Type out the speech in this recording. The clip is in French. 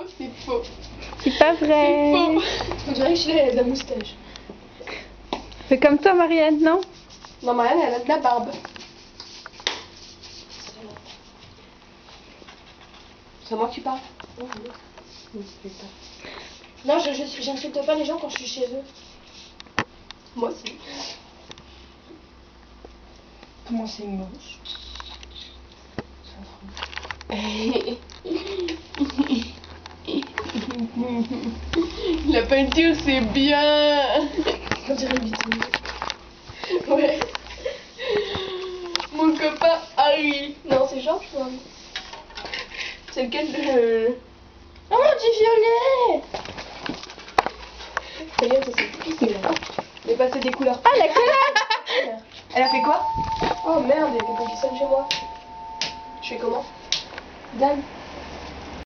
faux, c'est faux. C'est pas vrai. C'est faux. On dirait que Sheila elle a de la moustache. C'est comme toi, Marianne, non? Non, Marianne elle a de la barbe. C'est moi qui parle. Non, j'insulte pas les gens quand je suis chez eux. Moi aussi. Comment c'est moche? La peinture c'est bien. On dirait une vitamine. Ouais. Mon copain Harry. Non, c'est Georges, toi. C'est lequel de... Oh mon Dieu, violet! Regarde, ça c'est difficile. Il est passé des couleurs. Ah, la couleur. Elle a fait quoi? Oh merde, il y a quelqu'un qui sonne chez moi. Je fais comment? Dan.